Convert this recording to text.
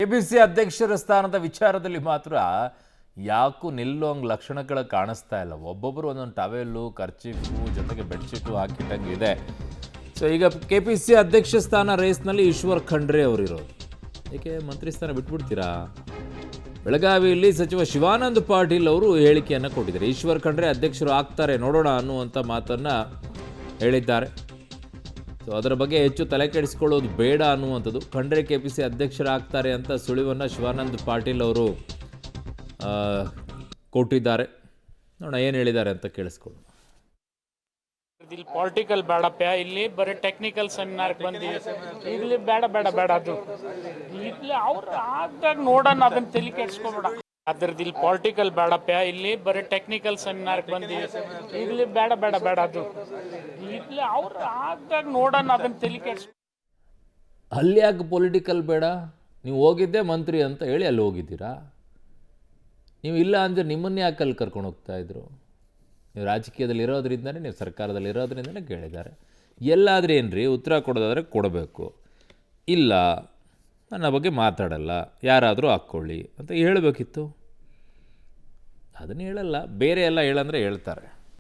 KPCC ಅಧ್ಯಕ್ಷರ ಸ್ಥಾನದ ವಿಚಾರದಲ್ಲಿ ಮಾತ್ರ ಯಾಕೂ ನಿಲ್ಲೋಂಗ್ ಲಕ್ಷಣಗಳು ಕಾಣಿಸ್ತಾ ಇಲ್ಲ. ಒಬ್ಬೊಬ್ಬರು ಒಂದೊಂದು ಟವೆಲ್ಲು, ಕರ್ಚೀಫು, ಜೊತೆಗೆ ಬೆಡ್ಶೀಟು ಹಾಕಿಟ್ಟಂಗೆ ಇದೆ. ಸೊ ಈಗ ಕೆಪಿಸಿಸಿ ಅಧ್ಯಕ್ಷ ಸ್ಥಾನ ರೇಸ್ನಲ್ಲಿ ಈಶ್ವರ್ ಖಂಡ್ರೆ ಅವರಿರೋದು. ಏಕೆ ಮಂತ್ರಿ ಸ್ಥಾನ ಬಿಟ್ಬಿಡ್ತೀರಾ? ಬೆಳಗಾವಿಯಲ್ಲಿ ಸಚಿವ ಶಿವಾನಂದ ಪಾಟೀಲ್ ಅವರು ಹೇಳಿಕೆಯನ್ನು ಕೊಟ್ಟಿದ್ದಾರೆ. ಈಶ್ವರ್ ಖಂಡ್ರೆ ಅಧ್ಯಕ್ಷರು ಆಗ್ತಾರೆ ನೋಡೋಣ ಅನ್ನುವಂಥ ಮಾತನ್ನು ಹೇಳಿದ್ದಾರೆ. ಸೊ ಅದರ ಬಗ್ಗೆ ಹೆಚ್ಚು ತಲೆ ಕೆಡಿಸ್ಕೊಳ್ಳೋದು ಬೇಡ ಅನ್ನುವಂಥದ್ದು. ಖಂಡ್ರೆ ಕೆಪಿಸಿ ಅಧ್ಯಕ್ಷರಾಗ್ತಾರೆ ಅಂತ ಸುಳಿವನ್ನು ಶಿವಾನಂದ ಪಾಟೀಲ್ ಅವರು ಕೊಟ್ಟಿದ್ದಾರೆ. ನೋಡೋಣ ಏನು ಹೇಳಿದ್ದಾರೆ ಅಂತ ಕೇಳಿಸ್ಕೊಳ್ಳೋಣ. ಇಲ್ಲಿ ಪೊಲಿಟಿಕಲ್ ಬೇಡಪ್ಪ, ಇಲ್ಲಿ ಬರೀ ಟೆಕ್ನಿಕಲ್ ಸೆಮಿನಾರ್ಗೆ ಬಂದಿವಿ. ಇಲ್ಲಿ ಬೇಡ ಬೇಡ ಬೇಡ, ಅದು ಇಲ್ಲಿ ಅವ್ರು ಆದಾಗ ನೋಡೋಣ, ಅದನ್ನ ತಲೆ ಕೆಡಿಸ್ಕೊಬೇಡ. ಅದ್ರದ್ದು ಇಲ್ಲಿ ಪೊಲಿಟಿಕಲ್ ಬೇಡಪ್ಪ, ಇಲ್ಲಿ ಬರೀ ಟೆಕ್ನಿಕಲ್ ಸೆಮಿನಾರ್ಗೆ ಬಂದಿವಿ. ಇಲ್ಲಿ ಬೇಡ ಬೇಡ ಬೇಡ, ಅದು ಇಲ್ಲಿ ಅವ್ರು ಆದಾಗ ನೋಡೋಣ, ಅದನ್ನ ತಲೆ ಕೆಡಿಸ್ಕೊ. ಅಲ್ಲಿ ಯಾಕೆ ಪೊಲಿಟಿಕಲ್ ಬೇಡ? ನೀವು ಹೋಗಿದ್ದೆ ಮಂತ್ರಿ ಅಂತ ಹೇಳಿ ಅಲ್ಲಿ ಹೋಗಿದ್ದೀರಾ. ನೀವು ಇಲ್ಲ ಅಂದರೆ ನಿಮ್ಮನ್ನೇ ಯಾಕೆ ಅಲ್ಲಿ ಕರ್ಕೊಂಡು ಹೋಗ್ತಾ ಇದ್ರು? ನೀವು ರಾಜಕೀಯದಲ್ಲಿ ಇರೋದ್ರಿಂದನೇ, ನೀವು ಸರ್ಕಾರದಲ್ಲಿ ಇರೋದ್ರಿಂದನೇ ಕೇಳಿದ್ದಾರೆ. ಎಲ್ಲಾದರೂ ಏನ್ರಿ ಉತ್ತರ ಕೊಡೋದಾದರೆ ಕೊಡಬೇಕು. ಇಲ್ಲ ನನ್ನ ಬಗ್ಗೆ ಮಾತಾಡಲ್ಲ, ಯಾರಾದರೂ ಹಾಕ್ಕೊಳ್ಳಿ ಅಂತ ಹೇಳಬೇಕಿತ್ತು. ಅದನ್ನು ಹೇಳಲ್ಲ, ಬೇರೆ ಎಲ್ಲ ಹೇಳಂದರೆ ಹೇಳ್ತಾರೆ.